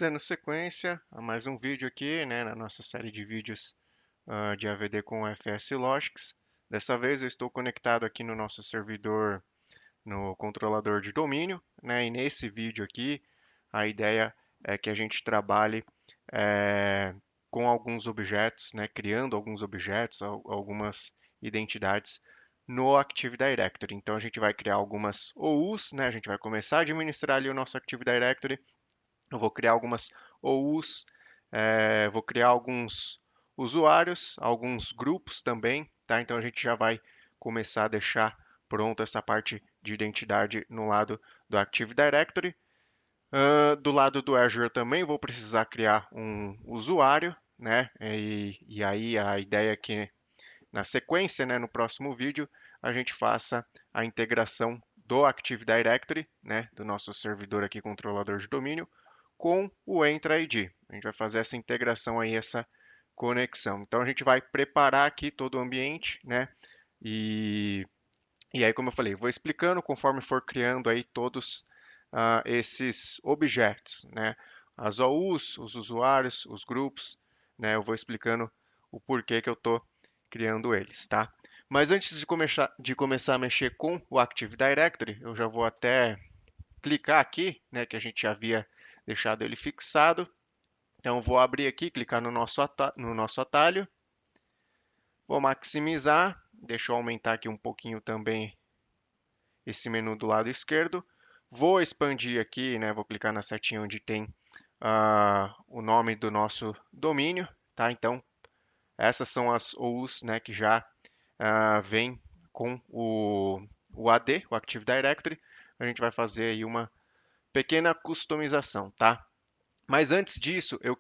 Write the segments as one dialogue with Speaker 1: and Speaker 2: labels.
Speaker 1: Dando sequência a mais um vídeo aqui, né, na nossa série de vídeos de AVD com FS Logics. Dessa vez eu estou conectado aqui no nosso servidor no controlador de domínio, né, e nesse vídeo aqui a ideia é que a gente trabalhe eh, com alguns objetos, né, criando alguns objetos, algumas identidades no Active Directory. Então a gente vai criar algumas OUs, né, a gente vai começar a administrar ali o nosso Active Directory. Eu vou criar algumas OUs, vou criar alguns usuários, alguns grupos também, tá? Então a gente já vai começar a deixar pronto essa parte de identidade no lado do Active Directory. Do lado do Azure também vou precisar criar um usuário, né? E aí a ideia é que na sequência, né, no próximo vídeo, a gente faça a integração do Active Directory, né, do nosso servidor aqui controlador de domínio, com o Entra ID. A gente vai fazer essa integração aí, essa conexão. Então a gente vai preparar aqui todo o ambiente, né? E, e aí, como eu falei, vou explicando conforme for criando aí todos esses objetos, né? As OUs, os usuários, os grupos, né? Eu vou explicando o porquê que eu estou criando eles, tá? Mas antes de começar a mexer com o Active Directory, eu já vou até clicar aqui, né, que a gente já havia deixado ele fixado. Então, vou abrir aqui, clicar no nosso atalho. Vou maximizar. Deixa eu aumentar aqui um pouquinho também esse menu do lado esquerdo. Vou expandir aqui, né, vou clicar na setinha onde tem o nome do nosso domínio. Tá? Então, essas são as OUs, né, que já vem com o AD, o Active Directory. A gente vai fazer aí uma pequena customização, tá? Mas antes disso, eu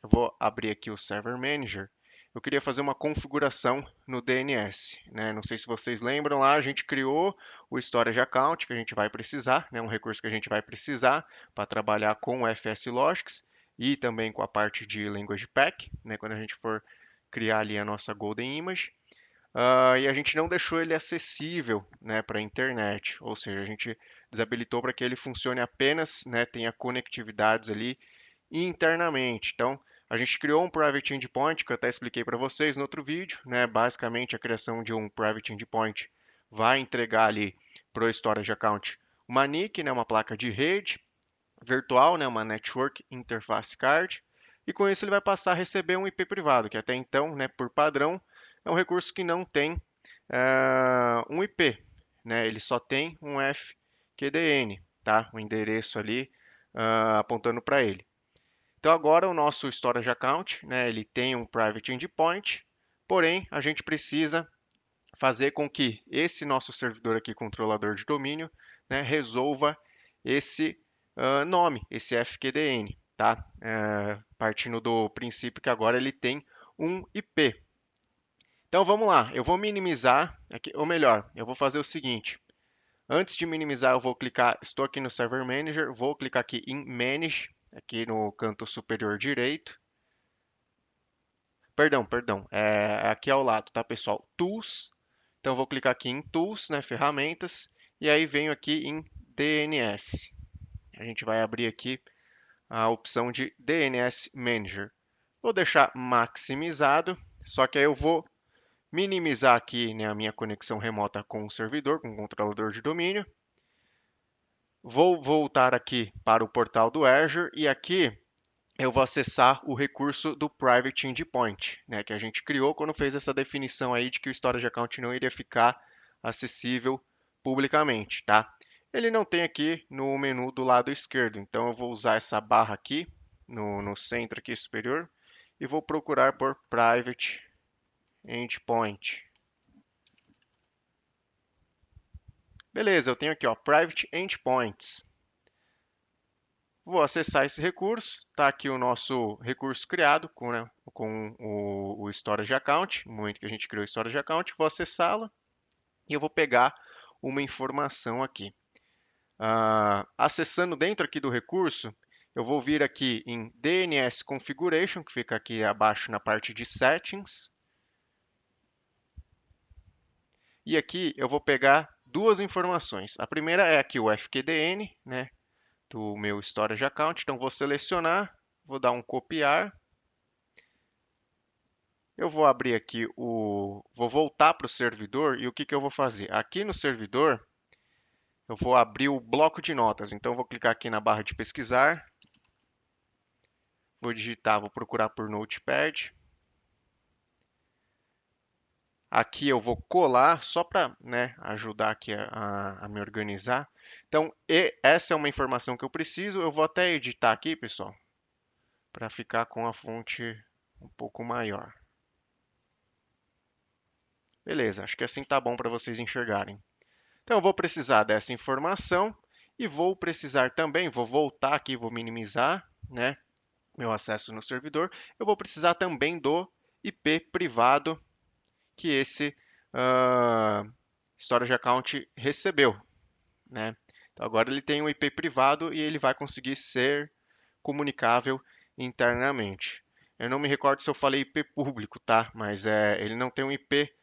Speaker 1: vou abrir aqui o Server Manager. Eu queria fazer uma configuração no DNS, né? Não sei se vocês lembram lá, a gente criou o Storage Account que a gente vai precisar, né? Um recurso que a gente vai precisar para trabalhar com o FS Logics e também com a parte de Language Pack, né? Quando a gente for criar ali a nossa Golden Image. E a gente não deixou ele acessível, né, para a internet, ou seja, a gente desabilitou para que ele funcione apenas, né, tenha conectividades ali internamente. Então, a gente criou um Private Endpoint, que eu até expliquei para vocês no outro vídeo, né, basicamente a criação de um Private Endpoint vai entregar ali para o Storage Account uma NIC, né, uma placa de rede virtual, né, uma Network Interface Card, e com isso ele vai passar a receber um IP privado, que até então, né, por padrão, é um recurso que não tem um IP, né, ele só tem um FQDN, tá, um endereço ali apontando para ele. Então agora o nosso Storage Account, né, ele tem um Private Endpoint, porém a gente precisa fazer com que esse nosso servidor aqui, controlador de domínio, né, resolva esse nome, esse FQDN, tá? Partindo do princípio que agora ele tem um IP. Então vamos lá, eu vou minimizar, aqui, ou melhor, eu vou fazer o seguinte. Antes de minimizar, eu vou clicar, estou aqui no Server Manager, vou clicar aqui em Manage, aqui no canto superior direito. Perdão, aqui ao lado, tá, pessoal? Tools. Então, vou clicar aqui em Tools, né, ferramentas, e aí venho aqui em DNS. A gente vai abrir aqui a opção de DNS Manager. Vou deixar maximizado, só que aí eu vou minimizar aqui, né, a minha conexão remota com o servidor, com o controlador de domínio. Vou voltar aqui para o portal do Azure e aqui eu vou acessar o recurso do Private Endpoint, né, que a gente criou quando fez essa definição aí de que o Storage Account não iria ficar acessível publicamente, tá? Ele não tem aqui no menu do lado esquerdo, então eu vou usar essa barra aqui no centro aqui superior e vou procurar por Private Endpoint. Beleza, eu tenho aqui, ó, Private Endpoints. Vou acessar esse recurso, está aqui o nosso recurso criado com, né, com o Storage Account, no momento que a gente criou o Storage Account, vou acessá-lo e eu vou pegar uma informação aqui. Acessando dentro aqui do recurso, eu vou vir aqui em DNS Configuration, que fica aqui abaixo na parte de Settings, e aqui eu vou pegar duas informações. A primeira é aqui o FQDN, né, do meu storage account. Então, vou selecionar, vou dar um copiar. Eu vou abrir aqui vou voltar para o servidor e o que que eu vou fazer? Aqui no servidor, eu vou abrir o bloco de notas. Então, eu vou clicar aqui na barra de pesquisar, vou digitar, vou procurar por Notepad. Aqui eu vou colar só para, né, ajudar aqui a me organizar. Então, essa é uma informação que eu preciso. Eu vou até editar aqui, pessoal, para ficar com a fonte um pouco maior. Beleza, acho que assim tá bom para vocês enxergarem. Então, eu vou precisar dessa informação e vou precisar também, vou voltar aqui, vou minimizar, né, meu acesso no servidor. Eu vou precisar também do IP privado que esse storage account recebeu, né? Então, agora ele tem um IP privado e ele vai conseguir ser comunicável internamente. Eu não me recordo se eu falei IP público, tá? Mas ele não tem um IP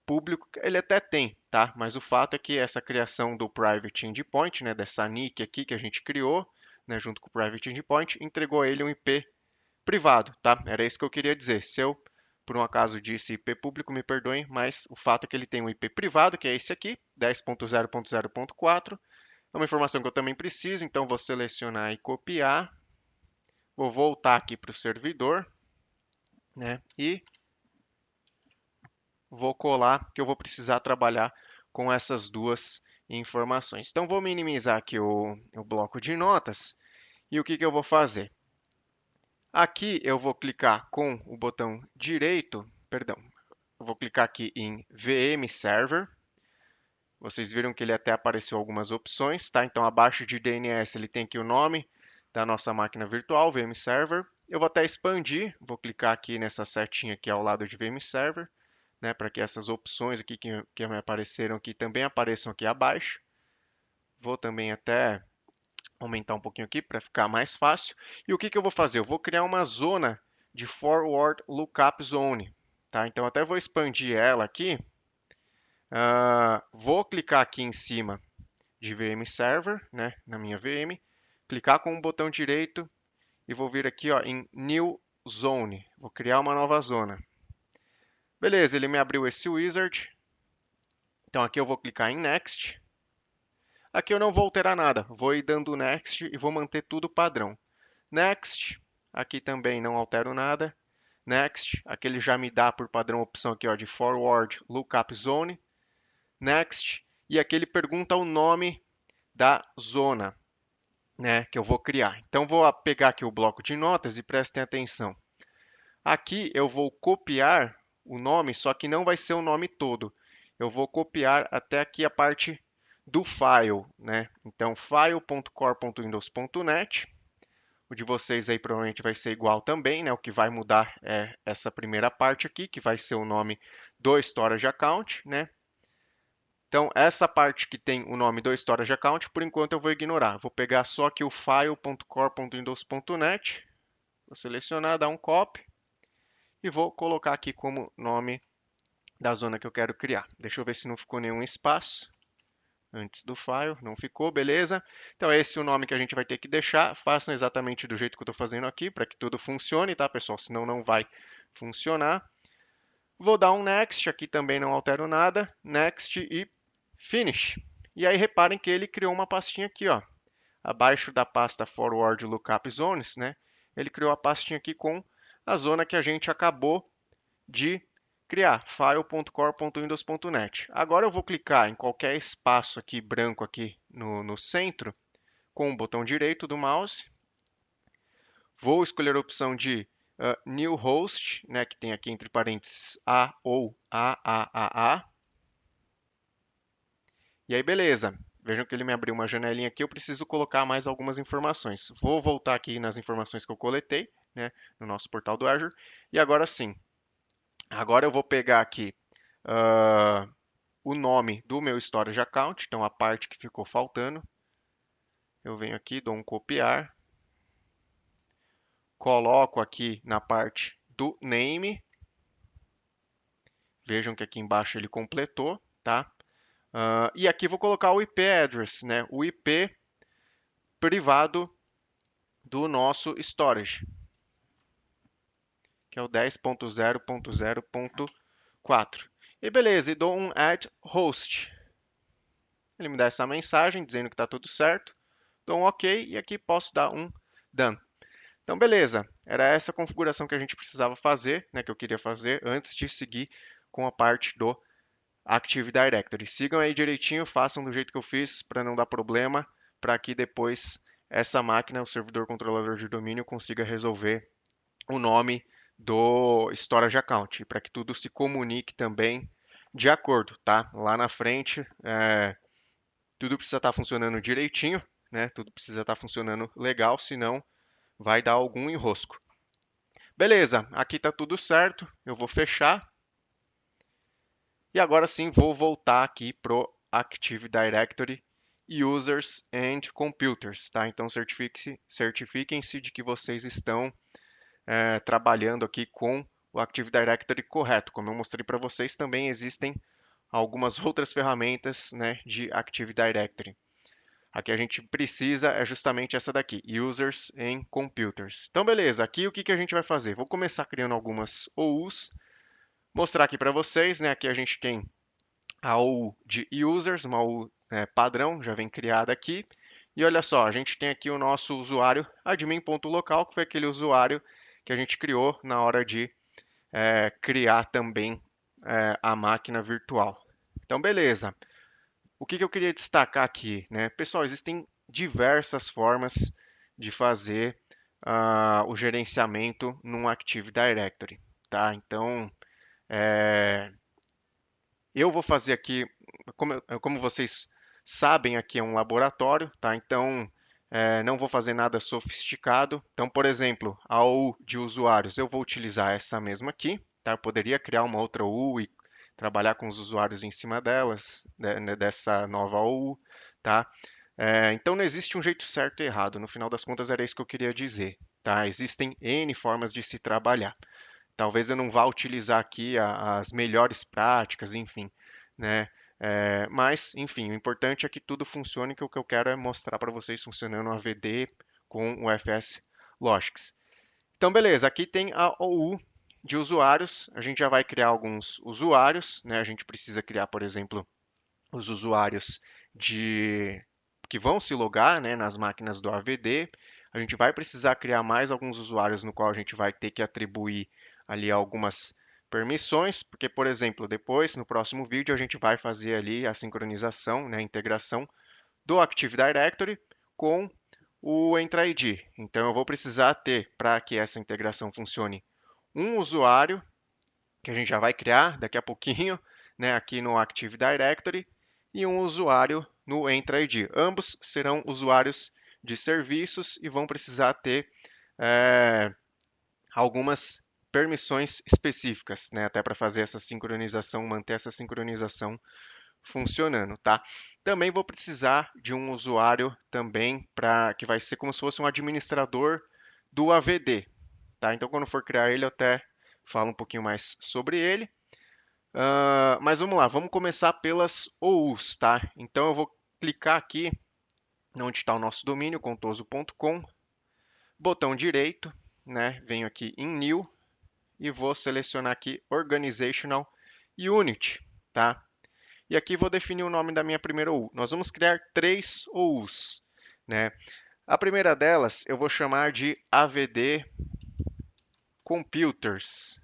Speaker 1: público, ele até tem, tá? Mas o fato é que essa criação do Private Endpoint, né, dessa NIC aqui que a gente criou, né, junto com o Private Endpoint, entregou a ele um IP privado, tá? Era isso que eu queria dizer. Se eu, por um acaso, disse IP público, me perdoem, mas o fato é que ele tem um IP privado, que é esse aqui, 10.0.0.4. É uma informação que eu também preciso, então vou selecionar e copiar. Vou voltar aqui para o servidor, né? E vou colar, que eu vou precisar trabalhar com essas duas informações. Então, vou minimizar aqui o bloco de notas. E o que que eu vou fazer? Aqui eu vou clicar com o botão direito, perdão, eu vou clicar aqui em VM Server. Vocês viram que ele até apareceu algumas opções, tá? Então, abaixo de DNS, ele tem aqui o nome da nossa máquina virtual, VM Server. Eu vou até expandir, vou clicar aqui nessa setinha aqui ao lado de VM Server, né, para que essas opções aqui que me apareceram aqui também apareçam aqui abaixo. Vou também até aumentar um pouquinho aqui para ficar mais fácil. E o que que eu vou fazer? Eu vou criar uma zona de Forward Lookup Zone, tá? Então, até vou expandir ela aqui. Vou clicar aqui em cima de VM Server, né, na minha VM, clicar com o botão direito e vou vir aqui ó, em New Zone. Vou criar uma nova zona. Beleza, ele me abriu esse wizard. Então aqui eu vou clicar em Next. Aqui eu não vou alterar nada, vou ir dando Next e vou manter tudo padrão. Next, aqui também não altero nada. Next, aqui ele já me dá por padrão a opção aqui ó, de Forward Lookup Zone. Next, e aqui ele pergunta o nome da zona, né, que eu vou criar. Então, vou pegar aqui o bloco de notas e prestem atenção. Aqui eu vou copiar o nome, só que não vai ser o nome todo. Eu vou copiar até aqui a parte do file, né? Então, file.core.windows.net. O de vocês aí provavelmente vai ser igual também, né? O que vai mudar é essa primeira parte aqui, que vai ser o nome do storage account, né? Então, essa parte que tem o nome do storage account, por enquanto eu vou ignorar. Vou pegar só aqui o file.core.windows.net, vou selecionar, dar um copy e vou colocar aqui como nome da zona que eu quero criar. Deixa eu ver se não ficou nenhum espaço antes do file. Não ficou, beleza? Então, esse é o nome que a gente vai ter que deixar. Façam exatamente do jeito que eu estou fazendo aqui, para que tudo funcione, tá, pessoal? Senão não vai funcionar. Vou dar um Next, aqui também não altero nada. Next e Finish. E aí reparem que ele criou uma pastinha aqui, ó, abaixo da pasta Forward Lookup Zones, né? Ele criou a pastinha aqui com a zona que a gente acabou de criar, file.core.windows.net. Agora eu vou clicar em qualquer espaço aqui branco aqui no centro com o botão direito do mouse. Vou escolher a opção de New Host, né, que tem aqui entre parênteses A ou AAAA. E aí, beleza. Vejam que ele me abriu uma janelinha aqui, eu preciso colocar mais algumas informações. Vou voltar aqui nas informações que eu coletei, né, no nosso portal do Azure. E agora sim, agora eu vou pegar aqui o nome do meu storage account, então a parte que ficou faltando. Eu venho aqui, dou um copiar, coloco aqui na parte do name. Vejam que aqui embaixo ele completou, tá? E aqui vou colocar o IP address, né? O IP privado do nosso storage, que é o 10.0.0.4. E beleza, e dou um add host. Ele me dá essa mensagem dizendo que está tudo certo. Dou um OK e aqui posso dar um done. Então, beleza. Era essa configuração que a gente precisava fazer, né, que eu queria fazer antes de seguir com a parte do Active Directory. Sigam aí direitinho, façam do jeito que eu fiz para não dar problema, para que depois essa máquina, o servidor controlador de domínio, consiga resolver o nome do storage account, para que tudo se comunique também de acordo, tá? Lá na frente, tudo precisa estar funcionando direitinho, né? Tudo precisa estar funcionando legal, senão vai dar algum enrosco. Beleza, aqui está tudo certo. Eu vou fechar. E agora sim vou voltar aqui pro Active Directory Users and Computers, tá? Então certifiquem-se de que vocês estão trabalhando aqui com o Active Directory correto. Como eu mostrei para vocês, também existem algumas outras ferramentas, né, de Active Directory. Aqui a gente precisa é justamente essa daqui, Users and Computers. Então, beleza, aqui o que que a gente vai fazer? Vou começar criando algumas OUs, mostrar aqui para vocês, né? Aqui a gente tem a OU de Users, uma OU padrão, já vem criada aqui. E olha só, a gente tem aqui o nosso usuário admin.local, que foi aquele usuário que a gente criou na hora de criar também a máquina virtual. Então, beleza. O que que eu queria destacar aqui, né? Pessoal, existem diversas formas de fazer o gerenciamento num Active Directory, tá? Então, eu vou fazer aqui, como vocês sabem, aqui é um laboratório, tá? Então, não vou fazer nada sofisticado. Então, por exemplo, a OU de usuários, eu vou utilizar essa mesma aqui, tá? Eu poderia criar uma outra OU e trabalhar com os usuários em cima delas, né, dessa nova OU, tá? Então, não existe um jeito certo e errado. No final das contas, era isso que eu queria dizer, tá? Existem N formas de se trabalhar. Talvez eu não vá utilizar aqui as melhores práticas, enfim, né? Mas, enfim, o importante é que tudo funcione, que o que eu quero é mostrar para vocês funcionando o AVD com o FS Logics. Então, beleza, aqui tem a OU de usuários. A gente já vai criar alguns usuários, né? A gente precisa criar, por exemplo, os usuários de que vão se logar, né, nas máquinas do AVD. A gente vai precisar criar mais alguns usuários no qual a gente vai ter que atribuir ali algumas permissões, porque, por exemplo, depois, no próximo vídeo, a gente vai fazer ali a sincronização, né, a integração do Active Directory com o Entra ID. Então, eu vou precisar ter, para que essa integração funcione, um usuário, que a gente já vai criar daqui a pouquinho, né, aqui no Active Directory, e um usuário no Entra ID. Ambos serão usuários de serviços e vão precisar ter é, algumas permissões específicas, né, até para fazer essa sincronização, manter essa sincronização funcionando, tá? Também vou precisar de um usuário também para que vai ser como se fosse um administrador do AVD, tá? Então, quando for criar ele, eu até falo um pouquinho mais sobre ele. Mas vamos lá, vamos começar pelas OUs, tá? Então eu vou clicar aqui onde está o nosso domínio, contoso.com, botão direito, né? Venho aqui em New e vou selecionar aqui Organizational Unit, tá? E aqui vou definir o nome da minha primeira OU. Nós vamos criar três OUs, né? A primeira delas eu vou chamar de AVD Computers.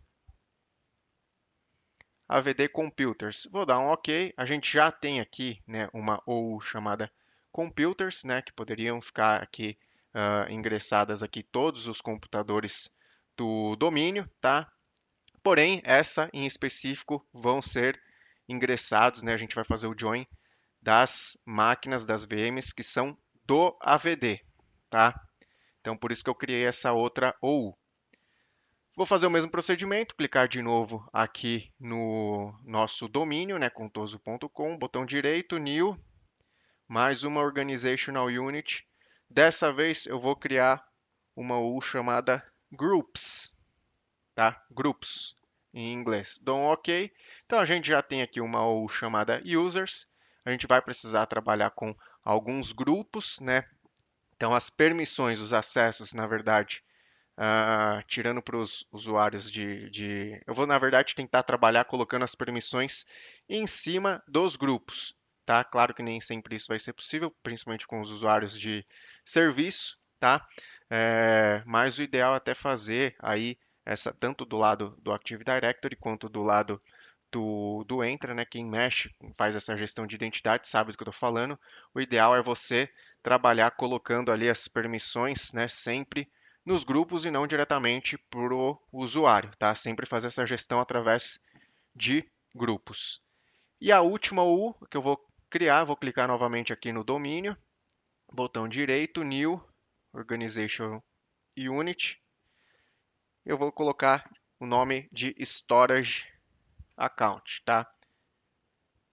Speaker 1: AVD Computers. Vou dar um OK. A gente já tem aqui, né, uma OU chamada Computers, né, que poderiam ficar aqui ingressadas aqui todos os computadores do domínio, tá? Porém, essa em específico vão ser ingressados, né? A gente vai fazer o join das máquinas das VMs que são do AVD, tá? Então, por isso que eu criei essa outra OU. Vou fazer o mesmo procedimento, clicar de novo aqui no nosso domínio, né, contoso.com, botão direito, New, mais uma Organizational Unit. Dessa vez eu vou criar uma U chamada Groups, tá? Grupos, em inglês. Dou um OK. Então a gente já tem aqui uma U chamada Users. A gente vai precisar trabalhar com alguns grupos, né? Então, as permissões, os acessos, na verdade, tirando para os usuários Eu vou, na verdade, tentar trabalhar colocando as permissões em cima dos grupos, tá? Claro que nem sempre isso vai ser possível, principalmente com os usuários de serviço, tá? Mas o ideal é até fazer aí essa tanto do lado do Active Directory quanto do lado do Entra, né? Quem mexe, faz essa gestão de identidade, sabe do que eu estou falando. O ideal é você trabalhar colocando ali as permissões, né? Sempre nos grupos e não diretamente para o usuário, tá? Sempre fazer essa gestão através de grupos. E a última U que eu vou criar, vou clicar novamente aqui no domínio, botão direito, New Organization Unit. Eu vou colocar o nome de Storage Account, tá?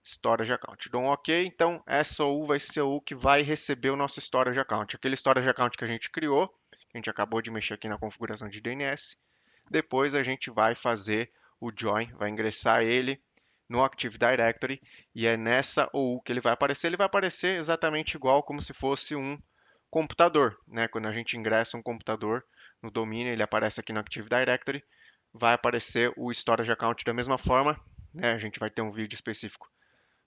Speaker 1: Storage Account. Dou um OK, então essa U vai ser a U que vai receber o nosso Storage Account. Aquele Storage Account que a gente criou, que a gente acabou de mexer aqui na configuração de DNS. Depois a gente vai fazer o join, vai ingressar ele no Active Directory e é nessa OU que ele vai aparecer. Ele vai aparecer exatamente igual como se fosse um computador, né? Quando a gente ingressa um computador no domínio, ele aparece aqui no Active Directory, vai aparecer o Storage Account da mesma forma, né? A gente vai ter um vídeo específico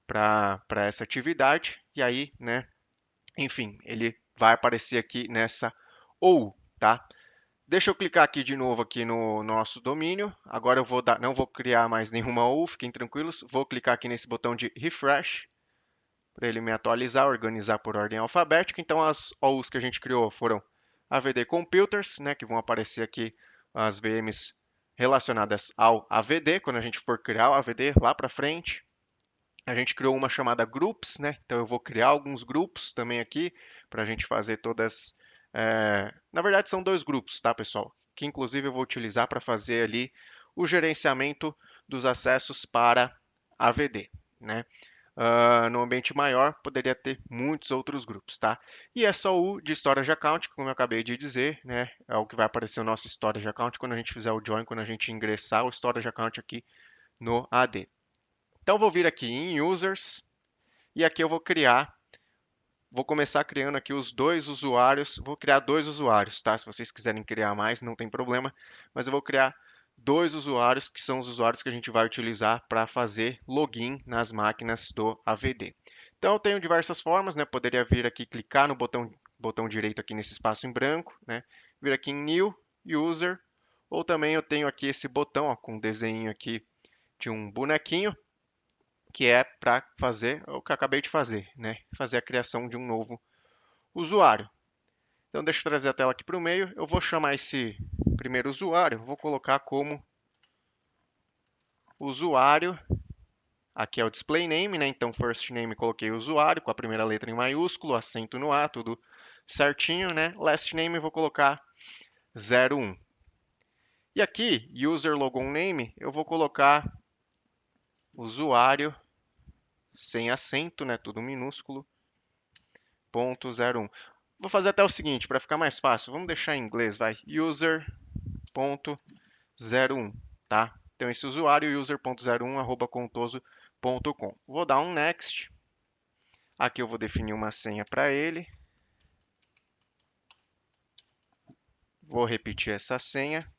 Speaker 1: para essa atividade e aí, né? Enfim, ele vai aparecer aqui nessa OU, tá? Deixa eu clicar aqui de novo aqui no nosso domínio. Agora eu vou dar, não vou criar mais nenhuma OU, fiquem tranquilos. Vou clicar aqui nesse botão de refresh para ele me atualizar, organizar por ordem alfabética. Então as OUs que a gente criou foram AVD Computers, né, que vão aparecer aqui as VMs relacionadas ao AVD, quando a gente for criar o AVD lá para frente. A gente criou uma chamada Groups, né? Então eu vou criar alguns grupos também aqui para a gente fazer todas. Na verdade, são dois grupos, tá, pessoal? Que inclusive eu vou utilizar para fazer ali o gerenciamento dos acessos para AVD, né? No ambiente maior, poderia ter muitos outros grupos, tá? E é só o de Storage Account, como eu acabei de dizer, né? É o que vai aparecer o nosso Storage Account quando a gente fizer o join, quando a gente ingressar o Storage Account aqui no AD. Então, vou vir aqui em Users e aqui eu vou começar criando aqui os dois usuários. Vou criar dois usuários, tá? Se vocês quiserem criar mais, não tem problema, mas eu vou criar dois usuários que são os usuários que a gente vai utilizar para fazer login nas máquinas do AVD. Então, eu tenho diversas formas, né? Poderia vir aqui clicar no botão direito aqui nesse espaço em branco, né? Vir aqui em New User, ou também eu tenho aqui esse botão ó, com um desenho aqui de um bonequinho que é para fazer o que eu acabei de fazer, né? Fazer a criação de um novo usuário. Então, deixa eu trazer a tela aqui para o meio. Eu vou chamar esse primeiro usuário, vou colocar como usuário. Aqui é o display name, né? Então, first name coloquei usuário com a primeira letra em maiúsculo, acento no A, tudo certinho, né? Last name vou colocar 01. E aqui, user logon name, eu vou colocar usuário sem acento, né? Tudo minúsculo, ponto 01. Vou fazer até o seguinte, para ficar mais fácil, vamos deixar em inglês, vai, user.01, tá? Então, esse usuário, user.01@contoso.com. Vou dar um next. Aqui eu vou definir uma senha para ele. Vou repetir essa senha.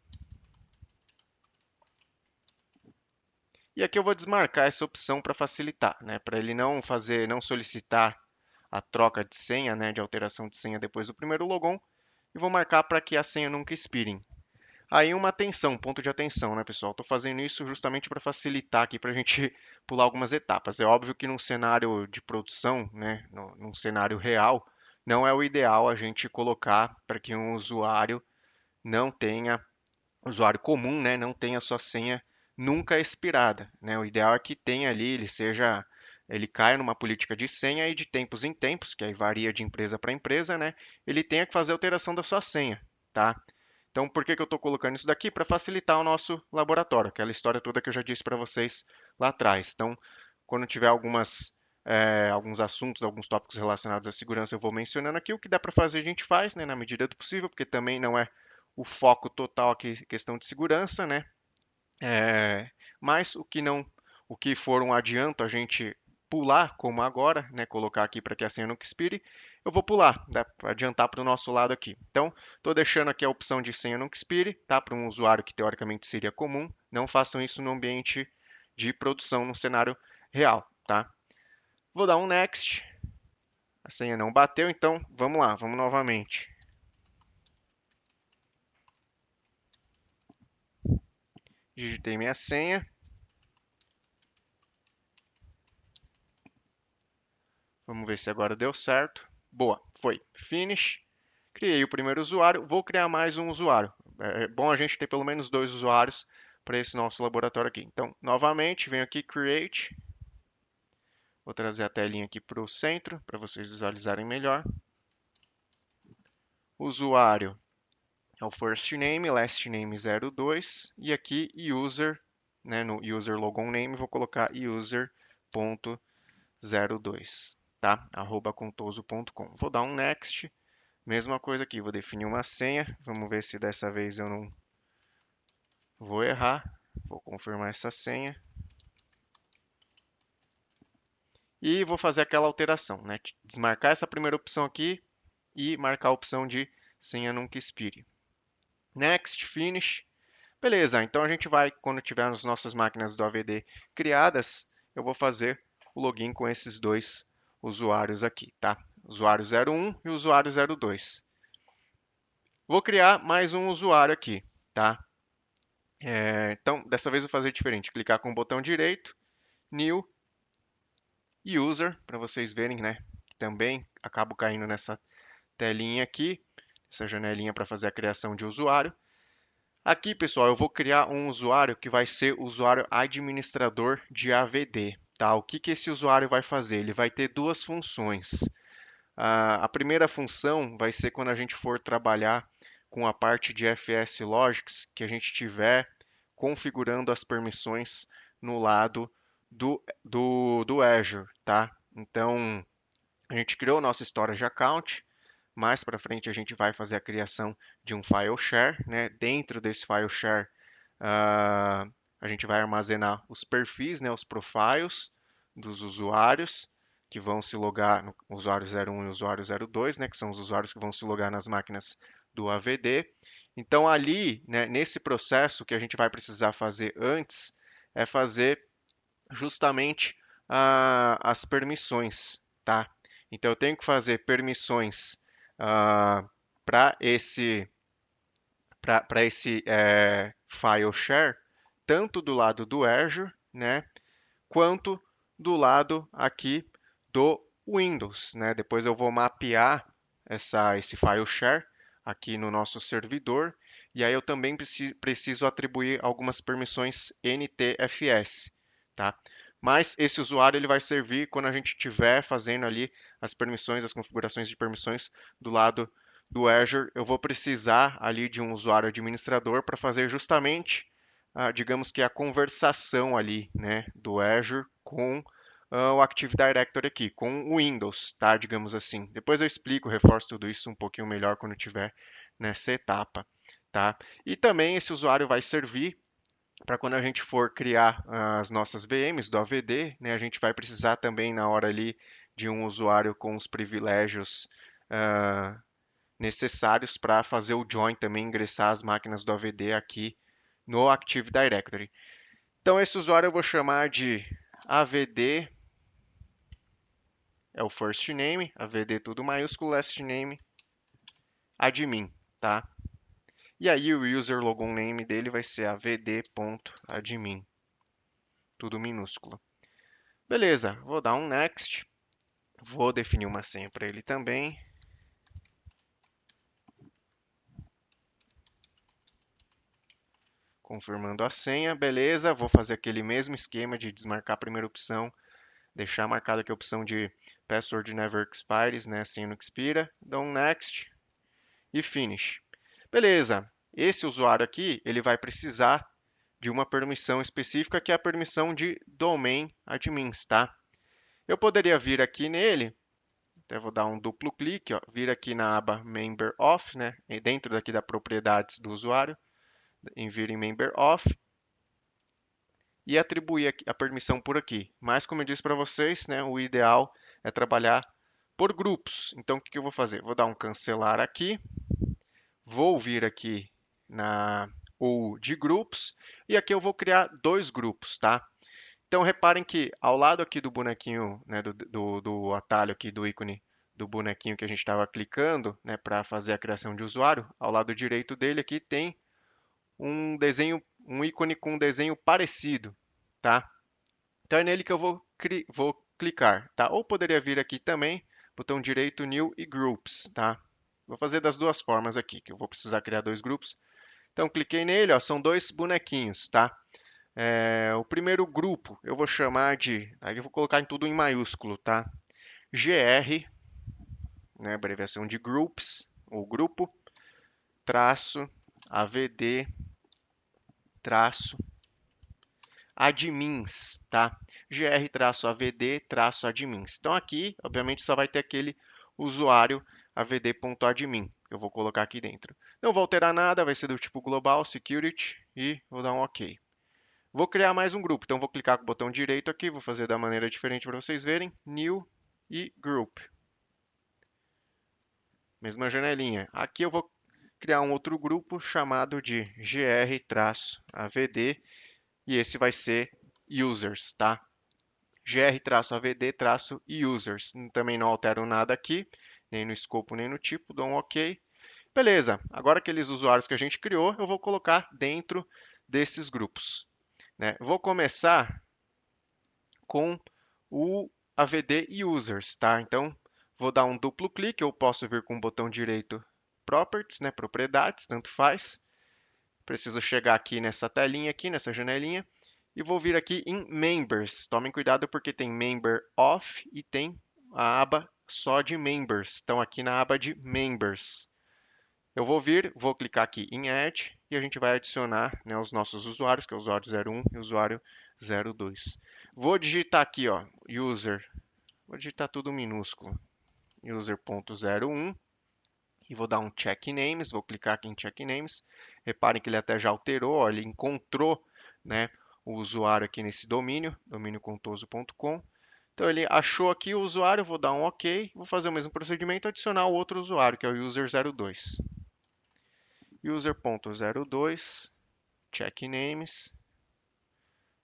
Speaker 1: E aqui eu vou desmarcar essa opção para facilitar, né? Para ele não fazer, não solicitar a troca de senha, né? De alteração de senha depois do primeiro logon. E vou marcar para que a senha nunca expire. Aí uma atenção, um ponto de atenção, né, pessoal? Estou fazendo isso justamente para facilitar aqui para a gente pular algumas etapas. É óbvio que num cenário de produção, né, num cenário real, não é o ideal a gente colocar para que um usuário não tenha, usuário comum, né, não tenha sua senha nunca expirada, né? O ideal é que tenha ali, ele caia numa política de senha e de tempos em tempos, que aí varia de empresa para empresa, né? Ele tenha que fazer a alteração da sua senha, tá? Então, por que que eu estou colocando isso daqui? Para facilitar o nosso laboratório, aquela história toda que eu já disse para vocês lá atrás. Então, quando tiver alguns assuntos, alguns tópicos relacionados à segurança, eu vou mencionando aqui. O que dá para fazer, a gente faz, né, na medida do possível, porque também não é o foco total aqui, questão de segurança, né? Mas o que não, o que for um adianto, a gente pular, como agora, né, colocar aqui para que a senha nunca expire, eu vou pular, né, para adiantar para o nosso lado aqui. Então, estou deixando aqui a opção de senha nunca expire, tá? Para um usuário que teoricamente seria comum. Não façam isso no ambiente de produção, no cenário real, tá? Vou dar um next. A senha não bateu, então vamos lá, vamos novamente. Digitei minha senha. Vamos ver se agora deu certo. Boa, foi. Finish. Criei o primeiro usuário. Vou criar mais um usuário. É bom a gente ter pelo menos 2 usuários para esse nosso laboratório aqui. Então, novamente, venho aqui, Create. Vou trazer a telinha aqui para o centro, para vocês visualizarem melhor. Usuário é o first name, last name 02. E aqui, user, né, no user logon name, vou colocar user.02, tá? @contoso.com. Vou dar um next. Mesma coisa aqui, vou definir uma senha. Vamos ver se dessa vez eu não vou errar. Vou confirmar essa senha. E vou fazer aquela alteração, né? Desmarcar essa primeira opção aqui e marcar a opção de senha nunca expire. Next, finish. Beleza, então a gente vai, quando tiver as nossas máquinas do AVD criadas, eu vou fazer o login com esses 2 usuários aqui, tá? Usuário 01 e usuário 02. Vou criar mais um usuário aqui, tá? Então, dessa vez eu vou fazer diferente. Clicar com o botão direito, New User, para vocês verem, né? Também acabo caindo nessa telinha aqui, essa janelinha para fazer a criação de usuário. Aqui, pessoal, eu vou criar um usuário que vai ser o usuário administrador de AVD, tá? O que esse usuário vai fazer? Ele vai ter 2 funções. A primeira função vai ser quando a gente for trabalhar com a parte de FS Logics, que a gente tiver configurando as permissões no lado do Azure, tá? Então, a gente criou nosso storage account. Mais para frente a gente vai fazer a criação de um file share, né? Dentro desse file share, a gente vai armazenar os perfis, né? Os profiles dos usuários que vão se logar, no usuário 01 e usuário 02, né? Que são os usuários que vão se logar nas máquinas do AVD. Então ali, né, nesse processo, o que a gente vai precisar fazer antes é fazer justamente as permissões, tá? Então eu tenho que fazer permissões para esse file share, tanto do lado do Azure, né, quanto do lado aqui do Windows, né? Depois eu vou mapear esse file share aqui no nosso servidor e aí eu também preciso atribuir algumas permissões NTFS, tá? Mas esse usuário ele vai servir quando a gente estiver fazendo ali as permissões, as configurações de permissões do lado do Azure. Eu vou precisar ali de um usuário administrador para fazer justamente, digamos que a conversação ali, né, do Azure com o Active Directory aqui, com o Windows, tá? Digamos assim. Depois eu explico, reforço tudo isso um pouquinho melhor quando tiver nessa etapa, tá? E também esse usuário vai servir para quando a gente for criar as nossas VMs do AVD, né, a gente vai precisar também na hora ali de um usuário com os privilégios necessários para fazer o join também, ingressar as máquinas do AVD aqui no Active Directory. Então esse usuário eu vou chamar de AVD, é o first name, AVD tudo maiúsculo, last name, admin, tá? E aí o user logon name dele vai ser avd.admin, tudo minúsculo. Beleza, vou dar um next, vou definir uma senha para ele também. Confirmando a senha, beleza, vou fazer aquele mesmo esquema de desmarcar a primeira opção, deixar marcada aqui a opção de password never expires, né, senha não expira, dou um next e finish. Beleza, esse usuário aqui, ele vai precisar de uma permissão específica, que é a permissão de domain admins, tá? Eu poderia vir aqui nele, até vou dar um duplo clique, ó, vir aqui na aba member of, né, dentro daqui da propriedades do usuário, em vir em member of, e atribuir a permissão por aqui. Mas, como eu disse para vocês, né, o ideal é trabalhar por grupos. Então, o que eu vou fazer? Vou dar um cancelar aqui, vou vir aqui na ou de grupos e aqui eu vou criar dois grupos, tá? Então, reparem que ao lado aqui do bonequinho, né, do atalho aqui do ícone do bonequinho que a gente estava clicando, né, para fazer a criação de usuário, ao lado direito dele aqui tem um desenho, um ícone com um desenho parecido, tá? Então é nele que eu vou clicar, tá? Ou poderia vir aqui também, botão direito, New e Groups, tá? Vou fazer das duas formas aqui, que eu vou precisar criar dois grupos. Então cliquei nele, ó, são dois bonequinhos, tá? O primeiro grupo eu vou chamar de, aí eu vou colocar em tudo em maiúsculo, tá? GR, né, abreviação de Groups, ou grupo, traço, AVD, traço, admins, tá? gr-avd-admins. Então aqui, obviamente, só vai ter aquele usuário avd.admin. Eu vou colocar aqui dentro. Não vou alterar nada, vai ser do tipo global, security e vou dar um OK. Vou criar mais um grupo, então vou clicar com o botão direito aqui, vou fazer da maneira diferente para vocês verem, New e Group. Mesma janelinha. Aqui eu vou criar um outro grupo chamado de gr-avd e esse vai ser users, tá? gr-avd-users. Também não altero nada aqui, nem no escopo, nem no tipo, dou um OK. Beleza, agora aqueles usuários que a gente criou, eu vou colocar dentro desses grupos, né? Vou começar com o AVD Users, tá? Então, vou dar um duplo clique, eu posso vir com o botão direito Properties, né? Propriedades, tanto faz. Preciso chegar aqui nessa telinha aqui, nessa janelinha, e vou vir aqui em Members. Tomem cuidado porque tem Member Of e tem a aba só de Members. Então aqui na aba de Members. Eu vou vir, vou clicar aqui em Add e a gente vai adicionar, né, os nossos usuários, que é o usuário 01 e o usuário 02. Vou digitar aqui, ó, user, vou digitar tudo minúsculo, user.01 e vou dar um check names, vou clicar aqui em check names. Reparem que ele até já alterou, ó, ele encontrou, né, o usuário aqui nesse domínio, domíniocontoso.com. Então ele achou aqui o usuário, vou dar um OK, vou fazer o mesmo procedimento, adicionar o outro usuário, que é o user02. User.02, check names,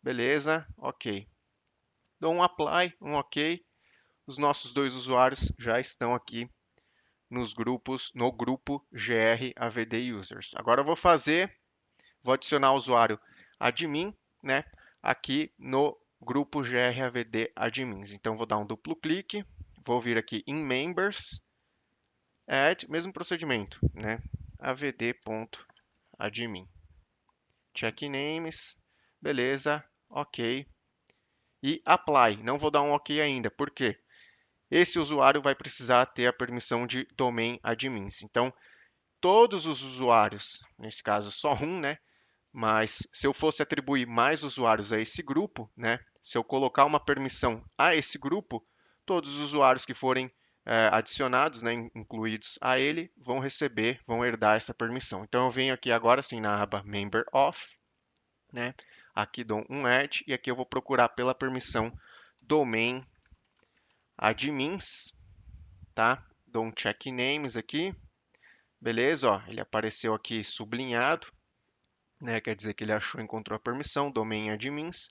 Speaker 1: beleza, OK. Dou um apply, um OK, os nossos dois usuários já estão aqui nos grupos, no grupo gr avd users. Agora eu vou adicionar o usuário admin, né, aqui no grupo gr avd admins. Então vou dar um duplo clique, vou vir aqui em members, add, mesmo procedimento, né, avd.admin. Check names, beleza, OK. E apply, não vou dar um OK ainda, por quê? Esse usuário vai precisar ter a permissão de domain admins. Então, todos os usuários, nesse caso só um, né? Mas se eu fosse atribuir mais usuários a esse grupo, né? Se eu colocar uma permissão a esse grupo, todos os usuários que forem adicionados, né, incluídos a ele, vão receber, vão herdar essa permissão. Então eu venho aqui agora sim na aba Member Of, né? Aqui dou um add e aqui eu vou procurar pela permissão domain admins, tá? Dou um check names aqui. Beleza, ó, ele apareceu aqui sublinhado, né? Quer dizer que ele achou e encontrou a permissão, domain admins.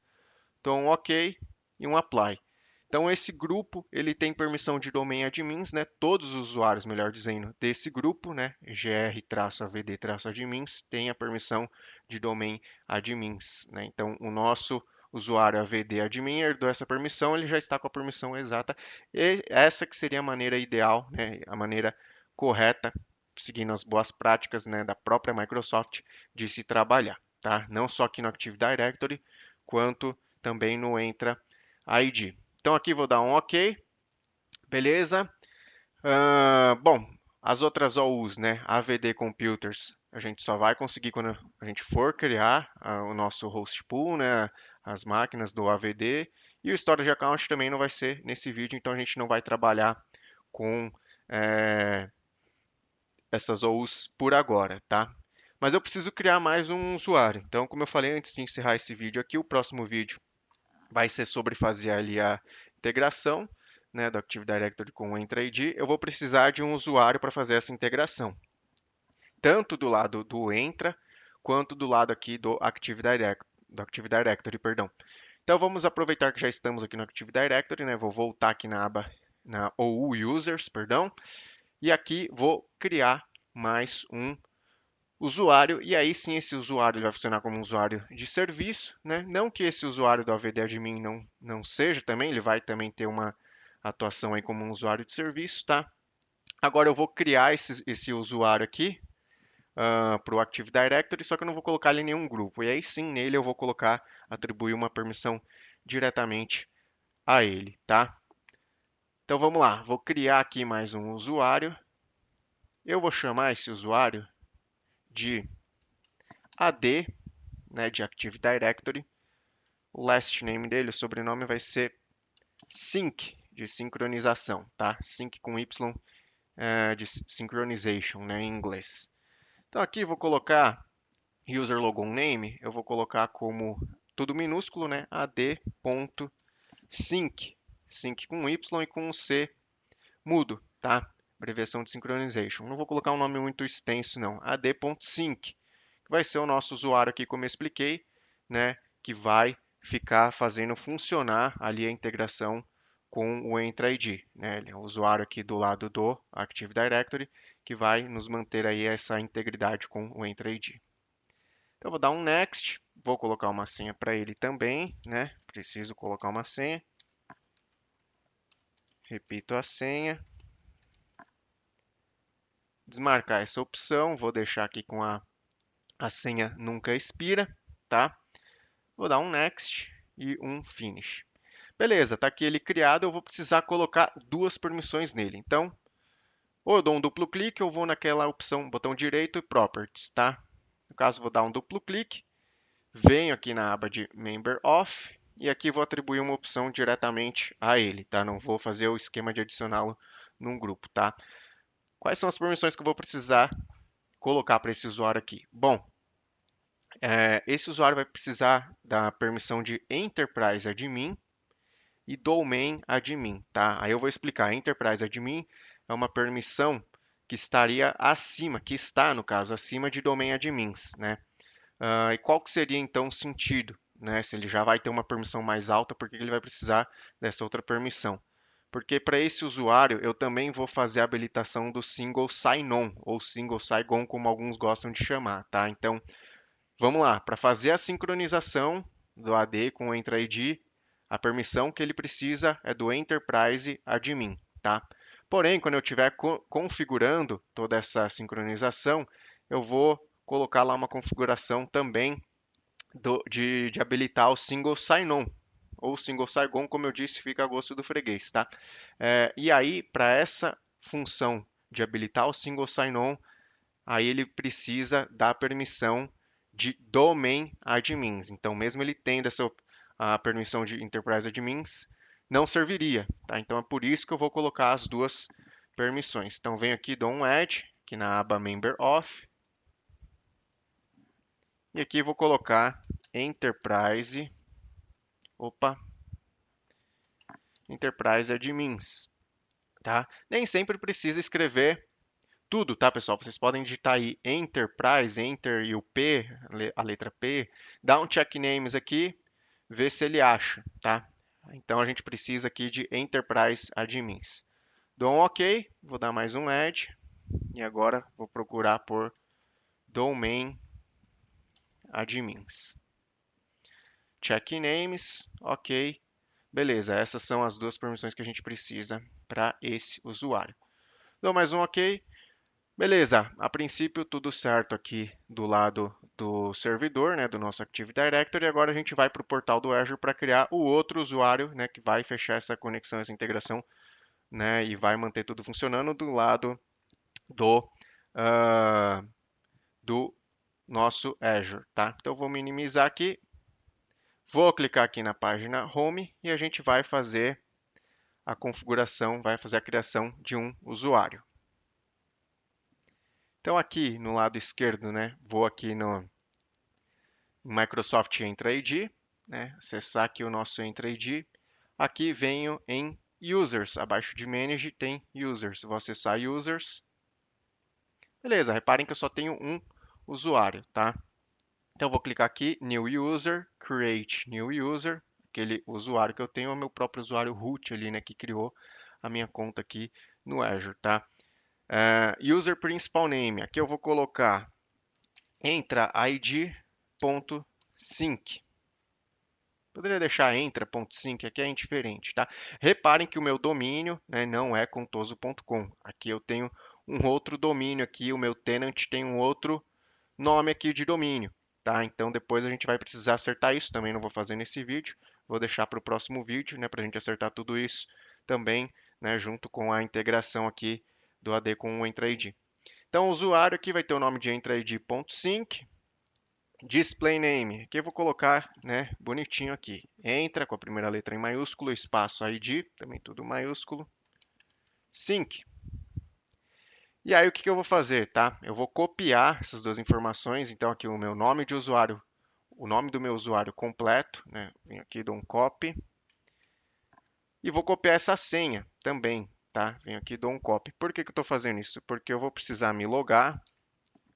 Speaker 1: Então, um OK e um apply. Então, esse grupo, ele tem permissão de domain admins, né? Todos os usuários, melhor dizendo, desse grupo, né? gr-avd-admins tem a permissão de domain admins, né? Então, o nosso usuário avd admin herdou essa permissão, ele já está com a permissão exata. E essa que seria a maneira ideal, né? A maneira correta, seguindo as boas práticas, né, da própria Microsoft de se trabalhar, tá? Não só aqui no Active Directory, quanto também no Entra ID. Então aqui vou dar um OK, beleza? Bom, as outras OUs, né? AVD Computers, a gente só vai conseguir quando a gente for criar o nosso host pool, né? As máquinas do AVD. E o Storage Account também não vai ser nesse vídeo, então a gente não vai trabalhar com essas OUs por agora, tá? Mas eu preciso criar mais um usuário. Então, como eu falei antes de encerrar esse vídeo aqui, o próximo vídeo vai ser sobre fazer ali a integração, né, do Active Directory com o Entra ID. Eu vou precisar de um usuário para fazer essa integração, tanto do lado do Entra quanto do lado aqui do Active Directory, perdão. Então vamos aproveitar que já estamos aqui no Active Directory, né? Vou voltar aqui na aba na OU Users, perdão, e aqui vou criar mais um usuário, e aí sim esse usuário vai funcionar como um usuário de serviço, né? Não que esse usuário do AVD Admin não seja também, ele vai também ter uma atuação aí como um usuário de serviço, tá? Agora eu vou criar esse usuário aqui para o Active Directory, só que eu não vou colocar ele em nenhum grupo. E aí sim nele eu vou colocar, atribuir uma permissão diretamente a ele, tá? Então vamos lá, vou criar aqui mais um usuário. Eu vou chamar esse usuário de AD, né, de Active Directory. O last name dele, o sobrenome vai ser sync, de sincronização, tá? Sync com Y, de synchronization, né, em inglês. Então aqui vou colocar user logon name, eu vou colocar como tudo minúsculo, né, ad.sync, sync com Y e com C mudo, tá? Abreviação de synchronization. Não vou colocar um nome muito extenso, não. ad.sync, que vai ser o nosso usuário aqui, como eu expliquei, né? Que vai ficar fazendo funcionar ali a integração com o Entra ID, né? Ele é o usuário aqui do lado do Active Directory que vai nos manter aí essa integridade com o Entra ID. Então, eu vou dar um Next, vou colocar uma senha para ele também, né? Preciso colocar uma senha. Repito a senha. Desmarcar essa opção, vou deixar aqui com a senha nunca expira, tá? Vou dar um Next e um Finish. Beleza, tá aqui ele criado, eu vou precisar colocar duas permissões nele. Então, ou eu dou um duplo clique, ou vou naquela opção, botão direito e Properties, tá? No caso, vou dar um duplo clique, venho aqui na aba de Member Of, e aqui vou atribuir uma opção diretamente a ele, tá? Não vou fazer o esquema de adicioná-lo num grupo, tá? Quais são as permissões que eu vou precisar colocar para esse usuário aqui? Bom, esse usuário vai precisar da permissão de Enterprise Admin e Domain Admin, tá? Aí eu vou explicar. Enterprise Admin é uma permissão que estaria acima, que está, no caso, acima de Domain Admins, né? E qual que seria então o sentido, né? Se ele já vai ter uma permissão mais alta, por que ele vai precisar dessa outra permissão? Porque para esse usuário eu também vou fazer a habilitação do single sign-on ou single sign-on, como alguns gostam de chamar, tá? Então, vamos lá, para fazer a sincronização do AD com o Entra ID, a permissão que ele precisa é do Enterprise Admin, tá? Porém, quando eu estiver configurando toda essa sincronização, eu vou colocar lá uma configuração também de habilitar o Single Sign-On, ou Single Sign-On, como eu disse, fica a gosto do freguês, tá? E aí, para essa função de habilitar o Single Sign-On, aí ele precisa da permissão de domain admins. Então, mesmo ele tendo a permissão de enterprise admins, não serviria, tá? Então, é por isso que eu vou colocar as duas permissões. Então, venho aqui, dou um add, aqui na aba member of, e aqui vou colocar enterprise, enterprise admins, tá? Nem sempre precisa escrever tudo, tá, pessoal? Vocês podem digitar aí Enterprise, Enter e o P, a letra P, dá um check names aqui, ver se ele acha, tá? Então a gente precisa aqui de Enterprise Admins. Dou um OK, vou dar mais um Add e agora vou procurar por Domain Admins. Check names, OK. Beleza, essas são as duas permissões que a gente precisa para esse usuário. Dou mais um OK. Beleza, a princípio tudo certo aqui do lado do servidor, né, do nosso Active Directory. Agora a gente vai para o portal do Azure para criar o outro usuário, né, que vai fechar essa conexão, essa integração, né, e vai manter tudo funcionando do lado do, uh, do nosso Azure, tá? Então eu vou minimizar aqui, vou clicar aqui na página Home e a gente vai fazer a configuração, vai fazer a criação de um usuário. Então aqui no lado esquerdo, né, vou aqui no Microsoft Entra ID, né, acessar aqui o nosso Entra ID. Aqui venho em Users, abaixo de Manage tem Users. Vou acessar Users. Beleza, reparem que eu só tenho um usuário, tá? Então, eu vou clicar aqui, New User, Create New User. Aquele usuário que eu tenho é o meu próprio usuário root ali, né, que criou a minha conta aqui no Azure, tá? User Principal Name, aqui eu vou colocar entra id.sync. Poderia deixar entra.sync, aqui é indiferente, tá? Reparem que o meu domínio, né, não é contoso.com. Aqui eu tenho um outro domínio aqui, o meu tenant tem um outro nome aqui de domínio, tá? Então depois a gente vai precisar acertar isso, também não vou fazer nesse vídeo, vou deixar para o próximo vídeo, né, para a gente acertar tudo isso também, né, junto com a integração aqui do AD com o Entra ID. Então o usuário aqui vai ter o nome de entraid.sync, display name, aqui eu vou colocar, né, bonitinho aqui, entra com a primeira letra em maiúsculo, espaço ID, também tudo maiúsculo, sync. E aí o que eu vou fazer, tá? Eu vou copiar essas duas informações, então aqui o meu nome de usuário, o nome do meu usuário completo, né? Venho aqui, dou um copy e vou copiar essa senha também, tá? Venho aqui, dou um copy. Por que que eu estou fazendo isso? Porque eu vou precisar me logar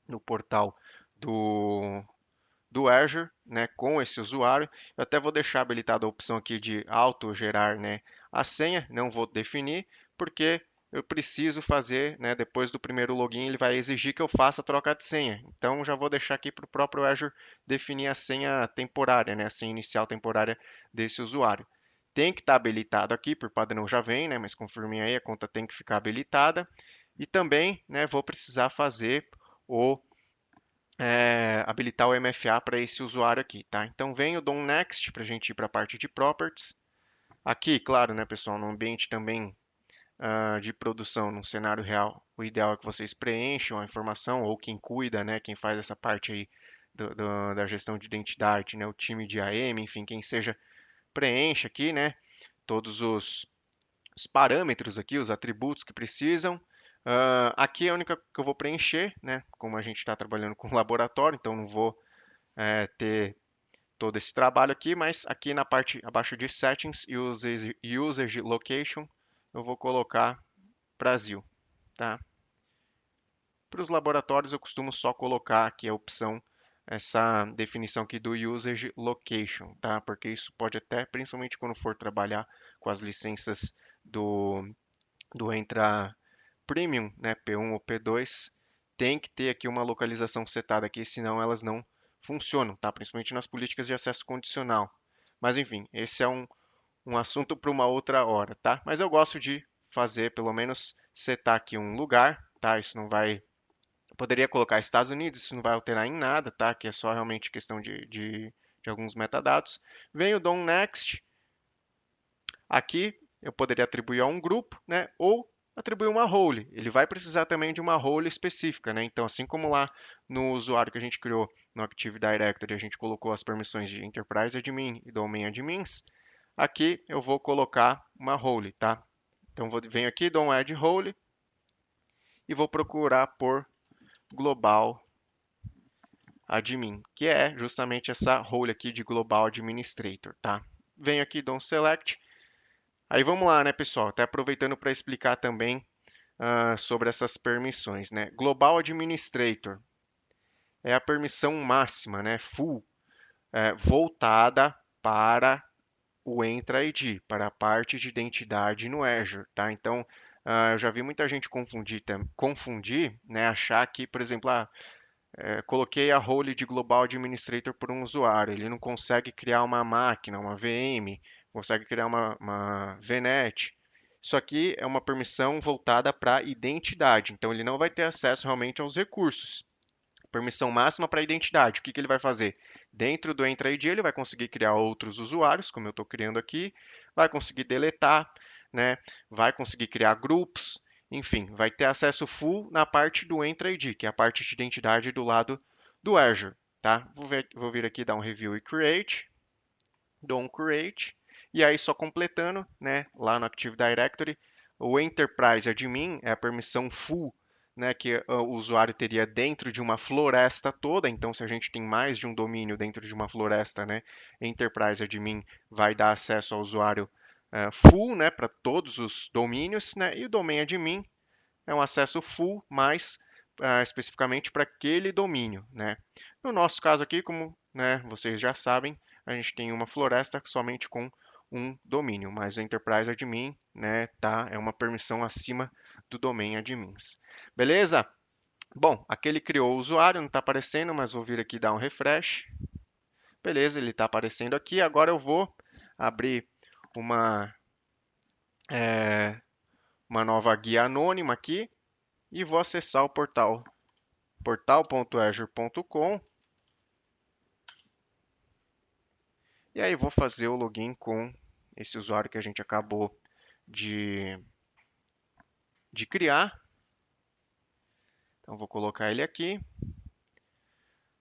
Speaker 1: no portal do Azure, né, com esse usuário. Eu até vou deixar habilitada a opção aqui de auto gerar, né, a senha, não vou definir, porque eu preciso fazer, né, depois do primeiro login, ele vai exigir que eu faça a troca de senha. Então, já vou deixar aqui para o próprio Azure definir a senha temporária, né, a senha inicial temporária desse usuário. Tem que estar habilitado aqui, por padrão já vem, né, mas confirmem aí, a conta tem que ficar habilitada. E também, né, vou precisar fazer o habilitar o MFA para esse usuário aqui, tá? Então vem o DOM Next para a gente ir para a parte de Properties. Aqui, claro, né, pessoal, no ambiente também de produção, num cenário real, o ideal é que vocês preencham a informação, ou quem cuida, né, quem faz essa parte aí da gestão de identidade, né, o time de AM, enfim, quem seja, preencha aqui, né, todos os parâmetros aqui, os atributos que precisam. Aqui é a única que eu vou preencher, né? Como a gente está trabalhando com laboratório, então não vou ter todo esse trabalho aqui, mas aqui na parte abaixo de Settings e Usage Location, eu vou colocar Brasil, tá? Para os laboratórios eu costumo só colocar aqui a opção, essa definição aqui do Usage Location, tá? Porque isso pode até, principalmente quando for trabalhar com as licenças do Entra Premium, né, P1 ou P2, tem que ter aqui uma localização setada aqui, senão elas não funcionam, tá? Principalmente nas políticas de acesso condicional. Mas enfim, esse é um assunto para uma outra hora, tá? Mas eu gosto de fazer, pelo menos, setar aqui um lugar, tá? Isso não vai. Eu poderia colocar Estados Unidos, isso não vai alterar em nada, tá? Que é só realmente questão de alguns metadados. Vem o DOM Next. Aqui eu poderia atribuir a um grupo, né? Ou atribuir uma role. Ele vai precisar também de uma role específica, né? Então, assim como lá no usuário que a gente criou no Active Directory, a gente colocou as permissões de Enterprise Admin e Domain Admins, aqui eu vou colocar uma role, tá? Então, venho aqui, dou um add role e vou procurar por Global Admin, que é justamente essa role aqui de Global Administrator, tá? Venho aqui, dou um select. Aí vamos lá, né, pessoal? Até aproveitando para explicar também sobre essas permissões, né? Global Administrator é a permissão máxima, né, full, voltada para o Entra ID, para a parte de identidade no Azure, tá? Então, eu já vi muita gente confundir, né, achar que, por exemplo, coloquei a role de Global Administrator por um usuário, ele não consegue criar uma máquina, uma VM, consegue criar uma VNet. Isso aqui é uma permissão voltada para identidade, então ele não vai ter acesso realmente aos recursos. Permissão máxima para identidade. O que que ele vai fazer? Dentro do Entra ID, ele vai conseguir criar outros usuários, como eu estou criando aqui, vai conseguir deletar, né? Vai conseguir criar grupos, enfim, vai ter acesso full na parte do Entra ID, que é a parte de identidade do lado do Azure, tá? Vou vir aqui dar um review e create, dou um create, e aí só completando, né? Lá no Active Directory, o Enterprise Admin é a permissão full né, que o usuário teria dentro de uma floresta toda. Então, se a gente tem mais de um domínio dentro de uma floresta, né, Enterprise Admin vai dar acesso ao usuário full, né, para todos os domínios, né, e o Domain Admin é um acesso full, mas especificamente para aquele domínio, né? No nosso caso aqui, como, né, vocês já sabem, a gente tem uma floresta somente com um domínio, mas o Enterprise Admin, né, tá, é uma permissão acima do Domain Admins. Beleza? Bom, aqui ele criou o usuário, não está aparecendo, mas vou vir aqui dar um refresh. Beleza, ele está aparecendo aqui. Agora eu vou abrir uma, uma nova guia anônima aqui e vou acessar o portal portal.azure.com e aí vou fazer o login com esse usuário que a gente acabou de, de criar. Então vou colocar ele aqui,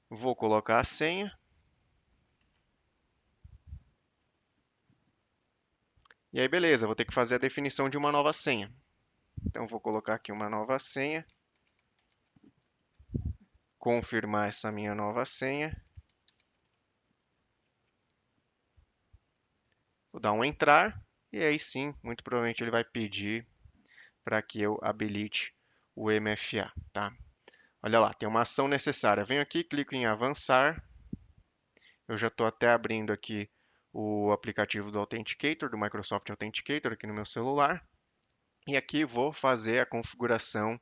Speaker 1: vou colocar a senha e aí beleza, vou ter que fazer a definição de uma nova senha. Então vou colocar aqui uma nova senha, confirmar essa minha nova senha, vou dar um entrar e aí sim, muito provavelmente ele vai pedir para que eu habilite o MFA, tá? Olha lá, tem uma ação necessária. Venho aqui, clico em avançar. Eu já estou até abrindo aqui o aplicativo do Authenticator, do Microsoft Authenticator aqui no meu celular. E aqui vou fazer a configuração,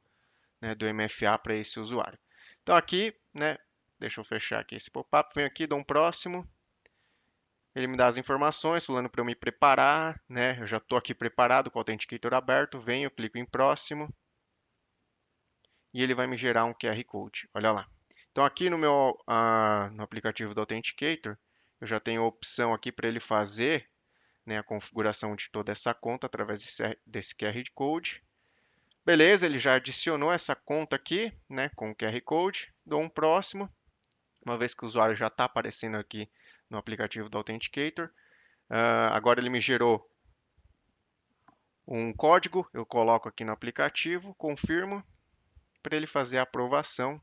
Speaker 1: né, do MFA para esse usuário. Então aqui, né, deixa eu fechar aqui esse pop-up, venho aqui, dou um próximo. Ele me dá as informações, falando para eu me preparar, né? Eu já estou aqui preparado com o Authenticator aberto, venho, clico em próximo e ele vai me gerar um QR Code. Olha lá. Então aqui no meu no aplicativo do Authenticator, eu já tenho a opção aqui para ele fazer, né, a configuração de toda essa conta através desse QR Code. Beleza, ele já adicionou essa conta aqui, né, com o QR Code. Dou um próximo, uma vez que o usuário já está aparecendo aqui no aplicativo do Authenticator. Agora ele me gerou um código, eu coloco aqui no aplicativo, confirmo, para ele fazer a aprovação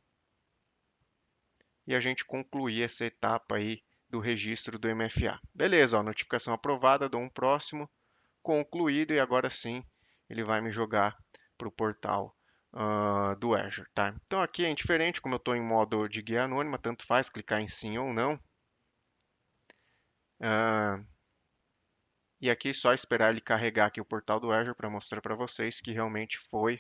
Speaker 1: e a gente concluir essa etapa aí do registro do MFA. Beleza, ó, notificação aprovada, dou um próximo, concluído e agora sim ele vai me jogar para o portal do Azure, tá? Então aqui é indiferente, como eu estou em modo de guia anônima, tanto faz clicar em sim ou não. E aqui é só esperar ele carregar aqui o portal do Azure para mostrar para vocês que realmente foi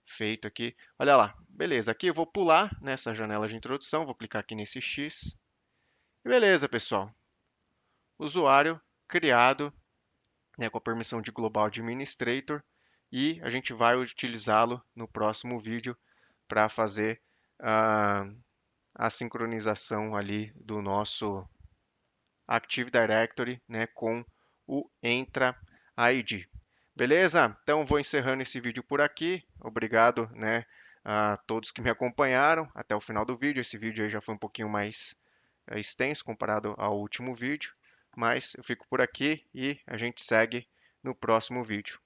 Speaker 1: feito aqui. Olha lá, beleza. Aqui eu vou pular nessa janela de introdução, vou clicar aqui nesse X. E beleza, pessoal. Usuário criado, né, com a permissão de Global Administrator e a gente vai utilizá-lo no próximo vídeo para fazer a, a sincronização ali do nosso Active Directory, né, com o Entra ID. Beleza? Então vou encerrando esse vídeo por aqui. Obrigado, né, a todos que me acompanharam até o final do vídeo. Esse vídeo aí já foi um pouquinho mais extenso comparado ao último vídeo, mas eu fico por aqui e a gente segue no próximo vídeo.